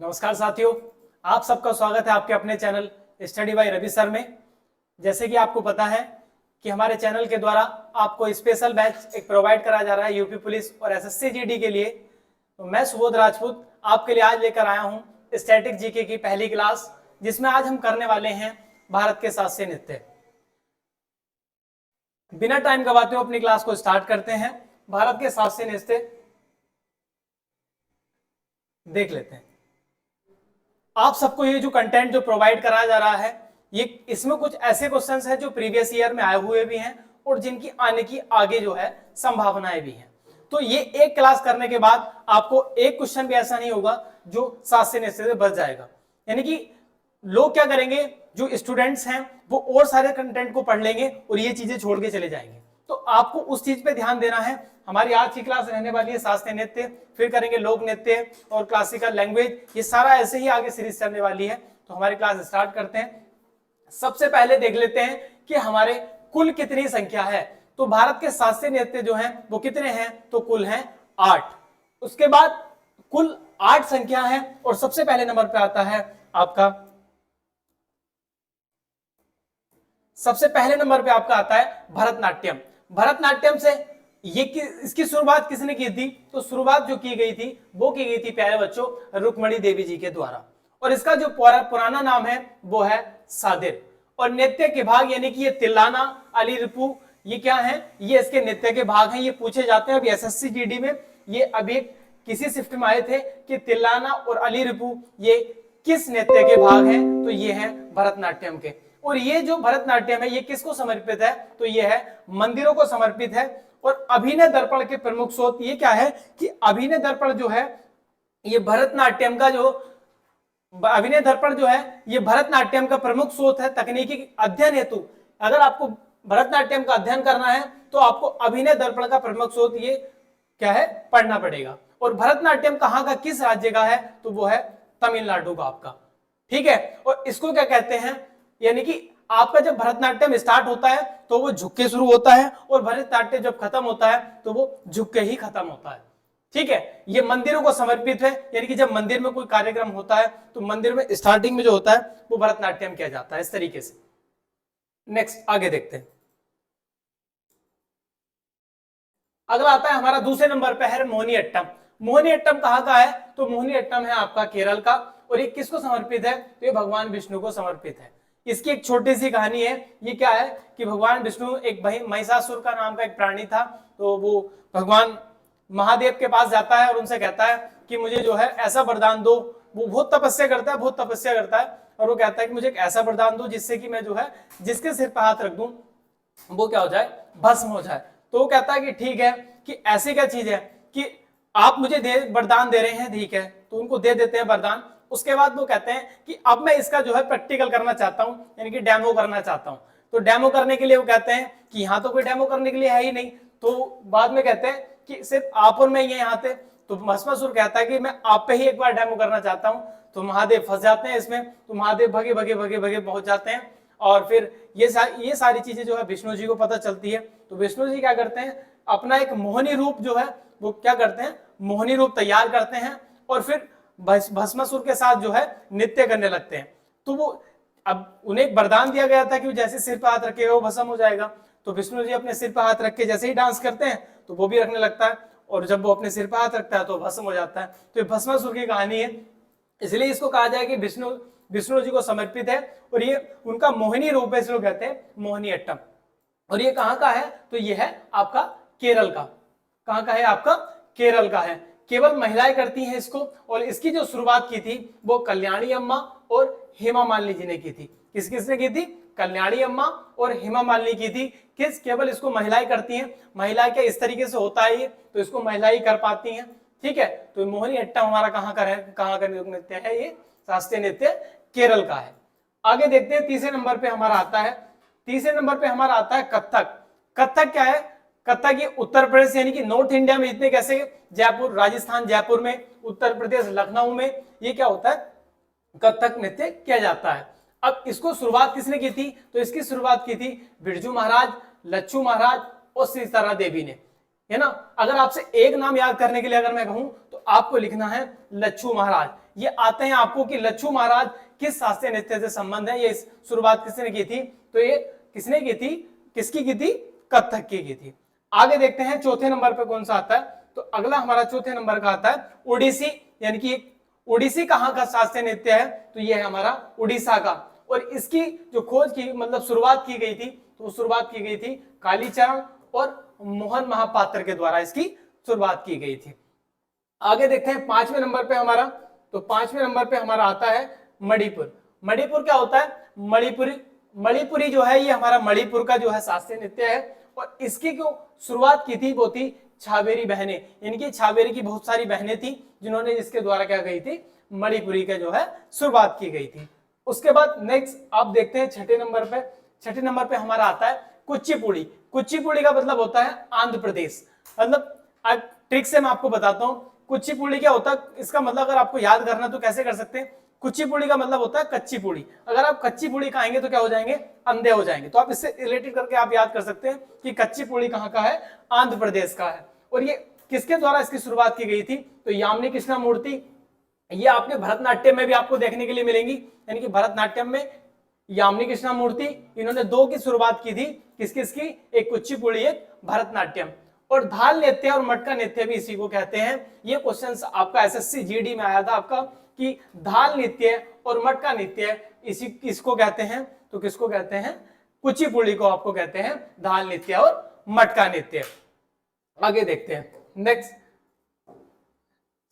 नमस्कार साथियों, आप सबका स्वागत है आपके अपने channel study by Ravi sir में। जैसे कि आपको पता है कि हमारे चैनल के द्वारा आपको स्पेशल बैच एक प्रोवाइड करा जा रहा है यूपी पुलिस और एसएससी जीडी के लिए। तो मैं सुबोध राजपूत आपके लिए आज लेकर आया हूं स्टैटिक जीके की पहली क्लास, जिसमें आज हम करने वाले हैं भारत के शास्त्रीय नृत्य। बिना टाइम गवाते हुए अपनी क्लास को स्टार्ट करते हैं। भारत के शास्त्रीय नृत्य देख लेते हैं। आप सबको ये जो कंटेंट जो प्रोवाइड कराया जा रहा है, ये इसमें कुछ ऐसे क्वेश्चंस हैं जो प्रीवियस ईयर में आए हुए भी हैं और जिनकी आने की आगे जो है संभावनाएं भी हैं। तो ये एक क्लास करने के बाद आपको एक क्वेश्चन भी ऐसा नहीं होगा जो शास्त्रीय नृत्य से बच जाएगा। यानी कि लोग क्या करेंगे, जो स्टूडेंट्स हैं वो और सारे कंटेंट को पढ़ लेंगे और ये चीजें छोड़ के चले जाएंगे। तो आपको उस चीज पे ध्यान देना है। हमारी आज की क्लास रहने वाली है शास्त्रीय नृत्य, फिर करेंगे लोक नृत्य और क्लासिकल लैंग्वेज। ये सारा ऐसे ही आगे सीरीज चलने वाली है। तो हमारी क्लास स्टार्ट करते हैं। सबसे पहले देख लेते हैं कि हमारे कुल कितनी संख्या है। तो भारत के शास्त्रीय नृत्य जो हैं वो कितने हैं, तो कुल हैं 8। उसके बाद कुल 8 संख्या है और सबसे पहले नंबर पे आता है आपका, सबसे पहले नंबर पे आपका आता है भरतनाट्यम। भरतनाट्यम से ये इसकी शुरुआत किसने की थी, तो शुरुआत जो की गई थी वो की गई थी प्यारे बच्चों रुक्मणी देवी जी के द्वारा। और इसका जो पुराना नाम है वो है सादिर। और नृत्य के भाग यानी कि ये तिल्लाना, अली रिपू, ये क्या है, ये इसके नृत्य के भाग हैं। ये पूछे जाते हैं अभी एसएससी जीडी में। ये अभी किसी शिफ्ट में आए थे कि तिल्लाना और अली रिपू ये किस नृत्य के भाग हैं, तो ये है भरतनाट्यम के। और ये जो भरतनाट्यम है ये किसको समर्पित है, तो ये है मंदिरों को समर्पित है। और अभिनय दर्पण के प्रमुख स्रोत ये क्या है कि अभिनय दर्पण जो है ये भरतनाट्यम का जो अभिनय दर्पण जो है ये भरतनाट्यम का प्रमुख स्रोत है तकनीकी अध्ययन हेतु। अगर आपको भरतनाट्यम का अध्ययन करना है तो आपको अभिनय दर्पण का प्रमुख स्रोत ये क्या है पढ़ना पड़ेगा। और भरतनाट्यम कहाँ का, किस राज्य का है, तो वो है तमिलनाडु का आपका। ठीक है। और इसको क्या कहते हैं, यानी कि आपका जब भरतनाट्यम स्टार्ट होता है तो वो झुक के शुरू होता है और भरतनाट्यम जब खत्म होता है तो वो झुक के ही खत्म होता है। ठीक है। ये मंदिरों को समर्पित है, यानी कि जब मंदिर में कोई कार्यक्रम होता है तो मंदिर में स्टार्टिंग में जो होता है वो भरतनाट्यम किया जाता है इस तरीके से। नेक्स्ट आगे देखते हैं। अगला आता है हमारा दूसरे नंबर पे है मोहिनीअट्टम। मोहिनीअट्टम कहाँ का है, तो मोहिनीअट्टम है आपका केरल का। और ये किसको समर्पित है, तो ये भगवान विष्णु को समर्पित है। इसकी एक छोटी सी कहानी है। ये क्या है कि भगवान विष्णु एक महिषासुर का नाम का एक प्राणी था, तो वो भगवान महादेव के पास जाता है और उनसे कहता है कि मुझे जो है ऐसा वरदान दो। वो बहुत तपस्या करता है, बहुत तपस्या करता है और वो कहता है कि मुझे एक ऐसा वरदान दो जिससे कि मैं जो है जिसके सिर पर हाथ रख दूं वो क्या हो जाए, भस्म हो जाए। तो वो कहता है कि ठीक है, कि ऐसी क्या चीज है कि आप मुझे वरदान दे रहे हैं, ठीक है। तो उनको दे देते हैं वरदान। उसके बाद वो कहते हैं कि अब मैं इसका जो है प्रैक्टिकल करना चाहता हूं, यानी कि डेमो करना चाहता हूं। तो डेमो करने के लिए वो कहते हैं कि यहाँ तो कोई डेमो करने के लिए है ही नहीं। तो बाद में कहते हैं कि सिर्फ आप और मैं ये यहाँ थे। तो भस्मासुर कहता है कि मैं आप पे ही एक बार डेमो करना चाहता हूँ। तो महादेव फंस जाते हैं इसमें। तो महादेव भगे भगे भगे भगे पहुंच जाते हैं और फिर ये सारी चीजें जो है विष्णु जी को पता चलती है। तो विष्णु जी क्या करते हैं, अपना एक मोहिनी रूप जो है वो क्या करते हैं, मोहिनी रूप तैयार करते हैं और फिर भस्मासुर के साथ जो है नृत्य करने लगते हैं। तो वो अब उन्हें एक वरदान दिया गया था कि वो जैसे सिर पर हाथ रखेगा वो भस्म हो जाएगा। तो विष्णु जी अपने सिर पर हाथ रख के जैसे ही डांस करते हैं तो वो भी रखने लगता है और जब वो अपने सिर पर हाथ रखता है तो भस्म हो जाता है। तो ये भस्मासुर की कहानी है, इसलिए इसको कहा जाए कि विष्णु जी को समर्पित है और ये उनका मोहिनी रूप है, इसलिए कहते हैं मोहिनीअट्टम। और ये कहाँ का है, तो ये है आपका केरल का। कहाँ का है, आपका केरल का है। केवल महिलाएं करती हैं इसको। और इसकी जो शुरुआत की थी वो कल्याणी अम्मा और हेमा मालिनी जी ने की थी। किसने की थी, कल्याणी अम्मा और हेमा मालिनी की थी। केवल इसको महिलाएं करती हैं। महिलाएं क्या इस तरीके से होता है ये, तो इसको महिलाएं कर पाती हैं। ठीक है। तो मोहिनीअट्टम हमारा कहाँ का नृत्य है, ये शास्त्रीय नृत्य केरल का है। आगे देखते हैं। तीसरे नंबर पे हमारा आता है, तीसरे नंबर पे हमारा आता है कथक। कथक क्या है, कथक ये उत्तर प्रदेश यानी कि नॉर्थ इंडिया में इतने कैसे, जयपुर, राजस्थान जयपुर में, उत्तर प्रदेश लखनऊ में ये क्या होता है, कथक नृत्य किया जाता है। अब इसको शुरुआत किसने की थी, तो इसकी शुरुआत की थी बिरजू महाराज, लच्छू महाराज और सीतारा देवी ने, है ना। अगर आपसे एक नाम याद करने के लिए अगर मैं कहूं तो आपको लिखना है लच्छू महाराज। ये आते हैं आपको कि लच्छू महाराज किस शास्त्रीय नृत्य से संबंध है, ये शुरुआत किसने की थी, तो ये किसने की थी, किसकी की थी, कथक की थी। आगे देखते हैं चौथे नंबर पे कौन सा आता है, तो अगला हमारा चौथे नंबर का आता है ओडिसी, यानी कि ओडिसी कहाँ का शास्त्रीय नृत्य है, तो ये है हमारा उड़ीसा का। और इसकी जो खोज की मतलब शुरुआत की गई थी, तो शुरुआत की गई थी कालीचरण और मोहन महापात्र के द्वारा इसकी शुरुआत की गई थी। आगे देखते हैं पांचवें नंबर पे हमारा, तो पांचवें नंबर पे हमारा आता है मणिपुर। मणिपुर क्या होता है, मणिपुरी जो है ये हमारा मणिपुर का जो है शास्त्रीय नृत्य है। और इसकी जो शुरुआत की थी वो थी छाबेरी बहनें, इनकी छाबेरी की बहुत सारी बहनें थी जिन्होंने इसके द्वारा क्या गई थी, मणिपुरी का जो है शुरुआत की गई थी। उसके बाद नेक्स्ट आप देखते हैं छठे नंबर पे, छठे नंबर पे हमारा आता है कुचिपुड़ी। कुचिपुड़ी का मतलब होता है आंध्र प्रदेश। मतलब ट्रिक से मैं आपको बताता हूँ कुचिपुड़ी क्या होता है, इसका मतलब अगर आपको याद करना तो कैसे कर सकते हैं, कुचिपुड़ी का मतलब होता है कच्ची पूड़ी। अगर आप कच्ची पूड़ी खाएंगे तो क्या हो जाएंगे, अंधे हो जाएंगे। तो आप इससे रिलेटेड करके आप याद कर सकते हैं कि कच्ची पूड़ी कहाँ का है, आंध्र प्रदेश का है। और ये किसके द्वारा इसकी शुरुआत की गई थी, तो यामिनी कृष्णमूर्ति। ये आपके भरतनाट्यम में भी आपको देखने के लिए मिलेंगी, यानी कि भरतनाट्यम में यामिनी कृष्णमूर्ति, इन्होंने दो की शुरुआत की थी, किस किस की, एक कुचिपुड़ी एक भरतनाट्यम। और धाल नृत्य और मटका नृत्य भी इसी को कहते हैं। ये क्वेश्चन आपका एसएससी जीडी में आया था आपका कि धाल नृत्य और मटका नृत्य इसी किसको कहते हैं, तो किसको कहते हैं, कुचिपुड़ी को आपको कहते हैं धाल नृत्य और मटका नृत्य। आगे देखते हैं नेक्स्ट,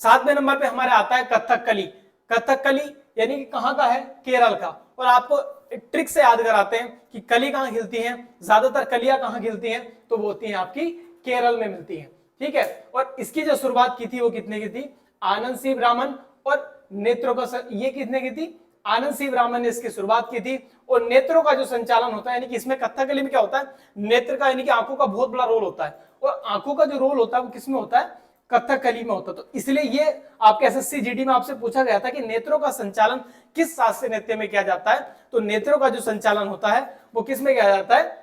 सातवें नंबर पे हमारे आता है कथकली। कथकली यानी कि कहाँ का है, केरल का। और आपको एक ट्रिक से याद कराते हैं कि कली कहाँ खिलती है, ज्यादातर कलियां कहाँ खिलती हैं, तो वो होती हैं आपकी केरल में मिलती हैं, ठीक है। और इसकी जो शुरुआत की थी वो कितने की थी, आनंद सिंह ब्राह्मण और नेत्रों का, ये कितने की थी, आनंद सिंह ब्राह्मण ने इसकी शुरुआत की थी। और नेत्रों का जो संचालन होता है, यानी कि इसमें कथकली में क्या होता है, नेत्र का यानी कि आंखों का बहुत बड़ा रोल होता है। और आंखों का जो रोल होता है वो किसमें होता है, कथकली में होता है। तो इसलिए ये आपके एसएससी जीडी में आपसे पूछा गया था कि नेत्रों का संचालन किस शास्त्रीय नृत्य में किया जाता है, तो नेत्रों का जो संचालन होता है वो किस में किया जाता है,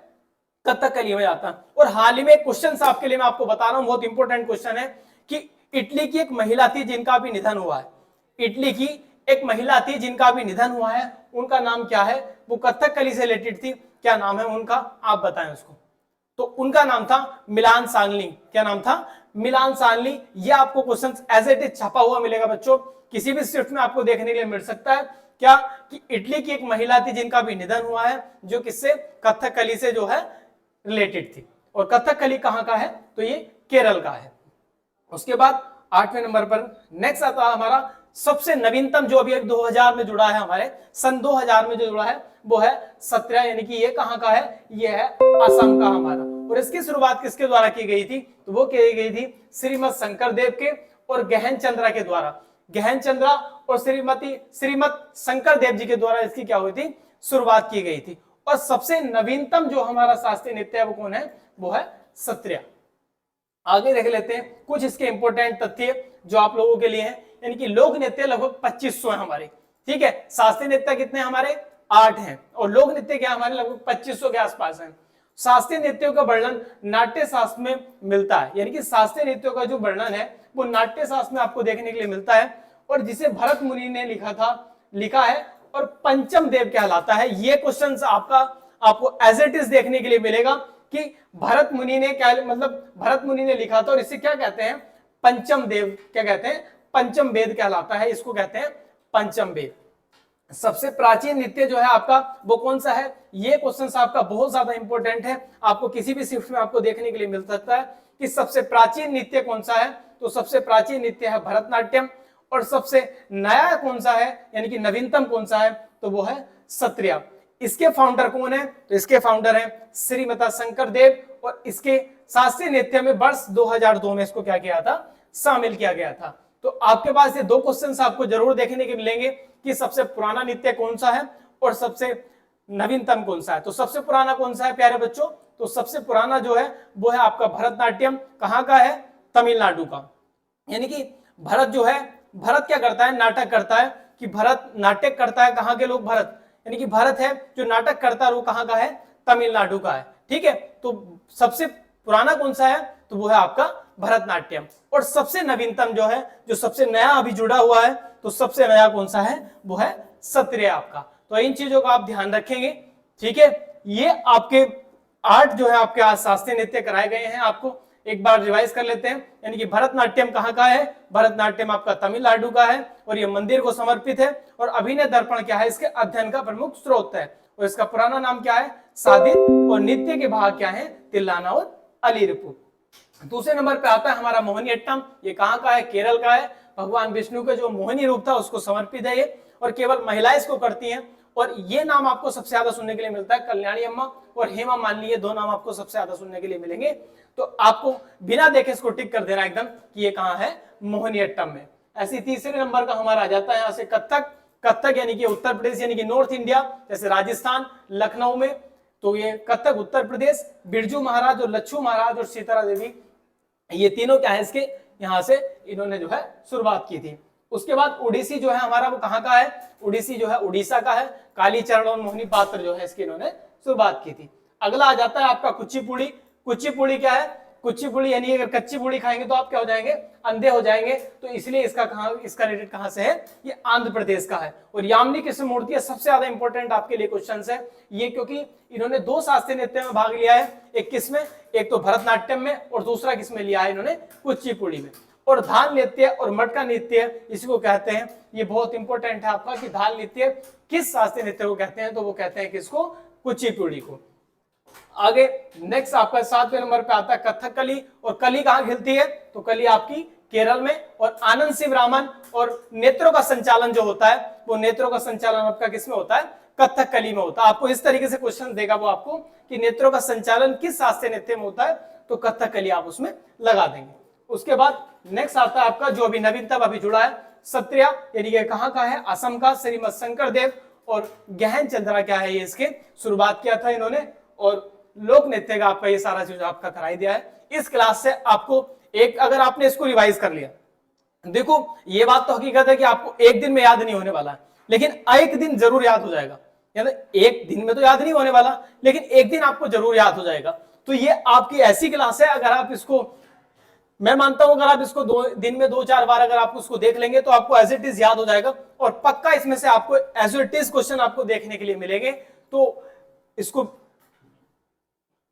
कथकली में जाता है। और हाल ही में एक क्वेश्चन आपके लिए मैं आपको बता रहा हूं, बहुत इंपॉर्टेंट क्वेश्चन है कि इटली की एक महिला थी जिनका भी निधन हुआ है, इटली की एक महिला थी जिनका भी निधन हुआ है, उनका नाम क्या है, वो कथकली से रिलेटेड थी, क्या नाम है उनका, आप बताएं उसको। तो उनका नाम था मिलान सान्याली। क्या नाम था, मिलान सान्याली। ये आपको क्वेश्चन एज इट इज छपा हुआ मिलेगा बच्चों, किसी भी शिफ्ट में आपको देखने के लिए मिल सकता है। क्या कि इटली की एक महिला थी जिनका भी निधन हुआ है, जो किससे, कथकली से जो है रिलेटेड थी। और कथकली कहाँ का है, तो ये केरल का है। उसके बाद आठवें नंबर पर नेक्स्ट आता है हमारा सबसे नवीनतम, जो अभी 2000 में जुड़ा है, हमारे सन 2000 में जो जुड़ा है वो है सत्रिया, यानी कि ये कहाँ का है, ये है असम का हमारा। और इसकी शुरुआत किसके द्वारा की गई थी, तो वो की गई थी श्रीमद शंकर देव के और गहन चंद्रा के द्वारा। गहन चंद्रा और श्रीमद शंकर देव जी के द्वारा इसकी क्या हुई थी, शुरुआत की गई थी। और सबसे नवीनतम जो हमारा शास्त्रीय नृत्य है वो कौन है, वो है सत्रिया। आगे देख लेते हैं कुछ इसके इंपॉर्टेंट तथ्य जो आप लोगों के लिए हैं, यानी कि लोक नृत्य लगभग 2500 है हमारे, ठीक है। शास्त्रीय नृत्य कितने हमारे, 8 हैं। और लोक नृत्य क्या हमारे लगभग 2500 के आसपास है। शास्त्रीय नृत्यों का वर्णन नाट्य शास्त्र में मिलता है, यानी कि शास्त्रीय नृत्यों का जो वर्णन है वो नाट्य शास्त्र में आपको देखने के लिए मिलता है। और जिसे भरत मुनि ने लिखा है और पंचम देव कहलाता है। ये क्वेश्चन आपको एज इट इज देखने के लिए मिलेगा कि भरत मुनि ने क्या, मतलब भरत मुनि ने लिखा था और इसे क्या कहते हैं, पंचम देव, क्या कहते हैं, पंचम वेद कहलाता है, इसको कहते हैं पंचम वेद। सबसे प्राचीन नृत्य जो है आपका वो कौन सा है, ये क्वेश्चन आपका बहुत ज्यादा इंपॉर्टेंट है, आपको किसी भी शिफ्ट में आपको देखने के लिए मिल सकता है कि सबसे प्राचीन नृत्य कौन सा है, तो सबसे प्राचीन नृत्य है भरतनाट्यम। और सबसे नया कौन सा है, यानी कि नवीनतम कौन सा है, तो वो है सत्रिया। इसके फाउंडर कौन है, तो इसके फाउंडर है श्रीमता शंकर देव। और इसके शास्त्रीय नृत्य में वर्ष 2002 में इसको क्या किया था, शामिल किया गया था। तो आपके पास ये दो क्वेश्चन आपको जरूर देखने के मिलेंगे कि सबसे पुराना नृत्य कौन सा है और सबसे नवीनतम कौन सा है। तो सबसे पुराना कौन सा है प्यारे बच्चों, तो सबसे पुराना जो है वो है आपका भरतनाट्यम। कहाँ का है, तमिलनाडु का। यानी कि भरत जो है, भरत क्या करता है, नाटक करता है, कि भरत नाटक करता है, कहाँ के लोग, भरत, यानी कि भरत है जो नाटक करता है वो कहाँ का है, तमिलनाडु का है, ठीक है। तो सबसे पुराना कौन सा है, तो वो है आपका भरतनाट्यम। और सबसे नवीनतम जो है, जो सबसे नया अभी जुड़ा हुआ है, तो सबसे नया कौन सा है, वो है सत्रिय आपका। तो इन चीजों का आप ध्यान रखेंगे, ठीक है। ये आपके 8 जो है आपके आज शास्त्रीय नृत्य कराए गए हैं, आपको एक बार रिवाइज कर लेते हैं। यानी कि भरतनाट्यम कहाँ का है, भरतनाट्यम आपका तमिलनाडु का है और ये मंदिर को समर्पित है। और अभिनय दर्पण क्या है, इसके अध्ययन का प्रमुख स्रोत है। और इसका पुराना नाम क्या है, सादित। और नृत्य के भाग क्या है, तिल्लाना और अलीरपू। दूसरे नंबर पे आता है हमारा मोहिनीअट्टम। ये कहाँ का है, केरल का है। भगवान विष्णु का जो मोहिनी रूप था उसको समर्पित है ये, और केवल महिलाएं इसको करती हैं। और ये नाम आपको सबसे ज्यादा सुनने के लिए मिलता है कल्याणी अम्मा और हेमा मालिनी, ये दो नाम आपको सबसे ज्यादा सुनने के लिए मिलेंगे। तो आपको बिना देखे इसको टिक कर देना एकदम कि ये कहाँ है, मोहिनीअट्टम में। ऐसे तीसरे नंबर का हमारा आ जाता है यहाँ से कथक। कथक यानी कि उत्तर प्रदेश यानी कि नॉर्थ इंडिया, जैसे राजस्थान लखनऊ में, तो ये कथक उत्तर प्रदेश। बिरजू महाराज और लच्छू महाराज और सीतारा देवी, ये तीनों क्या है इसके, यहाँ से इन्होंने जो है शुरुआत की थी। उसके बाद ओडिसी जो है हमारा, वो कहाँ का है, ओडिसी जो है उड़ीसा का है। कालीचरण और मोहिनी पात्र जो है इसकी इन्होंने शुरुआत की थी। अगला आ जाता है आपका कुचिपुड़ी। कुचिपुड़ी क्या है, कुचिपुड़ी यानी अगर कच्ची पुड़ी खाएंगे तो आप क्या हो जाएंगे, अंधे हो जाएंगे। तो इसलिए इसका रिलेटेड कहां से है, ये आंध्र प्रदेश का है। और यामिनी कृष्णमूर्ति है, सबसे ज्यादा इंपॉर्टेंट आपके लिए क्वेश्चन है ये, क्योंकि इन्होंने 2 शास्त्रीय नृत्य में भाग लिया है। एक किसमें, एक तो भरतनाट्यम में, और दूसरा किसमें लिया है इन्होंने, कुचिपुड़ी में। और धाल नृत्य और मटका नृत्य इसको कहते हैं, ये बहुत इंपॉर्टेंट है आपका कि धाल नृत्य किस शास्त्रीय नृत्य को कहते हैं, तो वो कहते हैं किसको, कुचिपुड़ी को। आगे नेक्स्ट आपका 7वें नंबर पे आता है कथकली। और कली कहाँ खिलती है, तो कली आपकी केरल में। और आनंद शिवरामन और नेत्रों का संचालन जो होता है, वो नेत्रों का संचालन आपका किसमें होता है, कथकली में होता है। आपको इस तरीके से क्वेश्चन देगा वो आपको कि नेत्रों का संचालन किस शास्त्रीय नृत्य में होता है, तो कथकली आप उसमें लगा देंगे। उसके बाद नेक्स्ट आता है आपका जो अभी नवीनतम अभी जुड़ा है, सत्रिया, यानी कि कहाँ का है, असम का। श्रीमद शंकर देव और गहन चंद्रा क्या है, ये इसके शुरुआत किया था इन्होंने। और लोक नृत्य का आपका ये सारा चीज आपका कराई दिया है। इस क्लास से आपको एक, अगर आपने इसको रिवाइज कर लिया, देखो ये बात तो हकीकत है कि आपको एक दिन में याद नहीं होने वाला है, लेकिन एक दिन जरूर याद हो जाएगा। यानी एक दिन में तो याद नहीं होने वाला, लेकिन एक दिन आपको जरूर याद हो जाएगा। तो ये आपकी ऐसी क्लास है, अगर आप इसको, मैं मानता हूं अगर आप इसको दिन में 2-4 बार अगर आप उसको देख लेंगे तो आपको एज इट इज याद हो जाएगा। और पक्का इसमें से आपको एज इट इज क्वेश्चन आपको देखने के लिए मिलेंगे। तो इसको,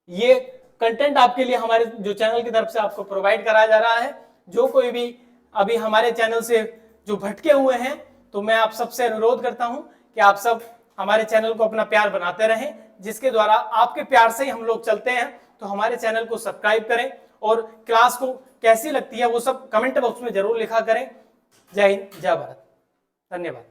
ये कंटेंट आपके लिए हमारे जो चैनल की तरफ से आपको प्रोवाइड कराया जा रहा है। जो कोई भी अभी हमारे चैनल से जो भटके हुए हैं, तो मैं आप सबसे अनुरोध करता हूं कि आप सब हमारे चैनल को अपना प्यार बनाते रहें, जिसके द्वारा आपके प्यार से ही हम लोग चलते हैं। तो हमारे चैनल को सब्सक्राइब करें और क्लास को कैसी लगती है वो सब कमेंट बॉक्स में जरूर लिखा करें। जय हिंद, जय भारत, धन्यवाद।